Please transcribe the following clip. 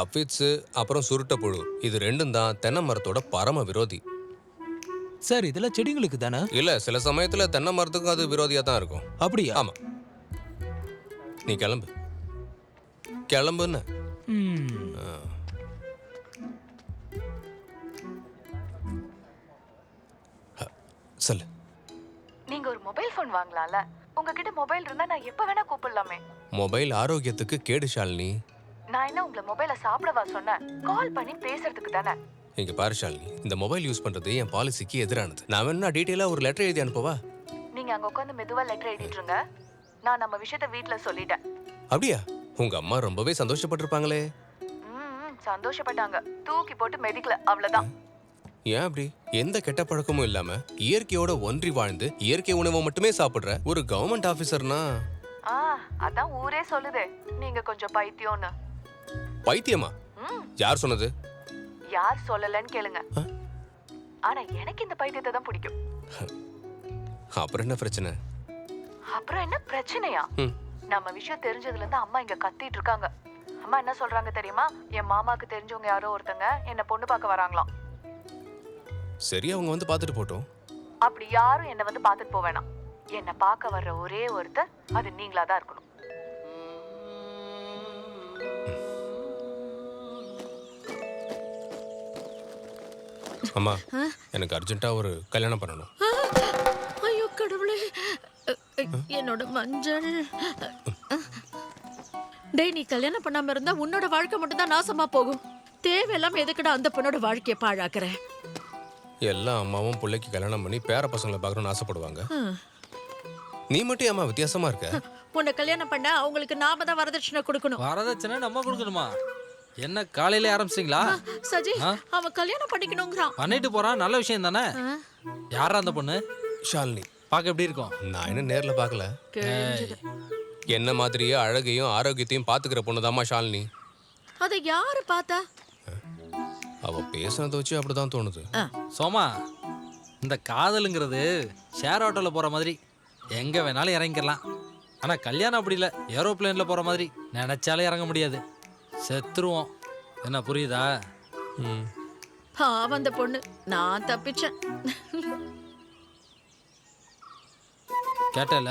அஃபிட்ஸு அப்புறம் சுருட்டப்புழு இது ரெண்டும் தான் தென்னை மரத்தோட பரம விரோதி. சார் இதெல்லாம் செடிங்களுக்கு தானே? இல்ல சில சமயத்துல தென்னை மரத்துக்கும் அது விரோதியா தான் இருக்கும். அப்படியா? ஆமா. நீ கிளம்பு கிளம்புன்னு. ம். சொல்லு. நீங்க ஒரு மொபைல் ஃபோன் வாங்கலாம்ல. உங்ககிட்ட மொபைல் இருந்தா நான் எப்ப வேணா கூப்பிடலாமே. மொபைல் ஆரோக்கியத்துக்கு கேடு ஷாலினி. நான் என்ன உங்களை மொபைலை சாப்பிடவா சொன்னேன்? கால் பண்ணி பேசுறதுக்கு தானே. இங்க பாரு ஷாலினி, இந்த மொபைல் யூஸ் பண்றது என் பாலிசிக்கு எதிரானது. நான் வேணா டீட்டெயிலா ஒரு லெட்டர் எழுதி அனுப்பவா? நீங்க அங்க உட்காந்து மெதுவா லெட்டர் எழுதிட்டு இருங்க. நான் நம்ம விஷயத்த வீட்ல சொல்லிட்டேன். அப்படியா? உங்க அம்மா ரொம்பவே சந்தோஷப்பட்டிருப்பாங்களே. சந்தோஷப்பட்டாங்க. தூக்கி போட்டு மெதிக்கல, அவ்வளவுதான். ஏன் அப்படி? எந்த கெட்ட பழக்கமும் இல்லாம இயற்கையோட ஒன்றி வாழ்ந்து இயற்கை உணவை மட்டுமே சாப்பிடுற ஒரு கவர்மெண்ட் ஆபீசர்னா அதான் ஊரே சொல்லுதே நீங்க கொஞ்சம் பைத்தியம்னு. பைத்தியமா? யார் சொன்னது? யார் சொல்லலன்னு கேளுங்க. ஆனா எனக்கு இந்த பைத்தியத்தை தான் பிடிக்கும். அப்புறம் என்ன பிரச்சனை? அப்புறம் என்ன பிரச்சனையா? நம்ம விஷயம் தெரிஞ்சதுல இருந்து அம்மா இங்க கத்திட்டு இருக்காங்க. அம்மா என்ன சொல்றாங்க தெரியுமா? என் மாமாக்கு தெரிஞ்சவங்க யாரோ ஒருத்தங்க என்ன பொண்ணு பார்க்க வராங்களாம். சரி, அவங்க வந்து பார்த்துட்டு போட்டோம். அப்படி யாரும் என்ன வந்து பார்த்துட்டு போக வேணாம். என்ன பார்க்க வர்ற ஒரே ஒருத்தர் அது நீங்களா தான் இருக்கணும். அம்மா, எனக்கு அர்ஜென்ட்டா ஒரு கல்யாணம் பண்ணணும். ஐயோ கடவுளே, என்னோட மஞ்சள். டேய், நீ கல்யாணம் பண்ணாம இருந்தா உன்னோட வாழ்க்கை மட்டும் தான் நாசமா போகும். தேவையில்லாம எதுக்குடா அந்த பொண்ணோட வாழ்க்கைய பாழாக்குற? எல்லா அம்மாவும் பிள்ளைக்கு கல்யாணம் பண்ணி பேர பசங்களை பார்க்கணும்னு ஆசைப்படுவாங்க. நீ மட்டும் ஏமா வித்தியாசமா இருக்க? உன்னை கல்யாணம் பண்ண அவங்களுக்கு நாம தான் வரதட்சணை கொடுக்கணும். வரதட்சணை நம்ம கொடுக்கணுமா? என்ன காலையில ஆரம்பிச்சிங்களா? சஜி, அவன் கல்யாணம் பண்ணிக்கணுங்கிறான். பண்ணிட்டு போறான், நல்ல விஷயம் தானே. யாரா அந்த பொண்ணு? ஷாலினி. பார்க்க எப்படி இருக்கும்? நான் என்ன நேர்ல பார்க்கல. கிழிஞ்சது. என்ன மாதிரியே அழகையும் ஆரோக்கியத்தையும் பாத்துக்கிற பொண்ணுதாம்மா ஷாலினி. அதை யாரு பார்த்தா? அவ பேசுனதை வச்சு அப்படிதான் தோணுது. சோமா, இந்த காதலுங்கிறது ஷேர் ஆட்டோல போற மாதிரி எங்க வேணாலும் இறங்கிக்கலாம். ஆனா கல்யாணம் அப்படி இல்லை. ஏரோப்ளேன்ல போற மாதிரி நினைச்சாலே இறங்க முடியாது, செத்துருவோம். என்ன புரியுதா? பாவம் அந்த பொண்ணு. நான் தப்பிச்சேன். கேட்டல.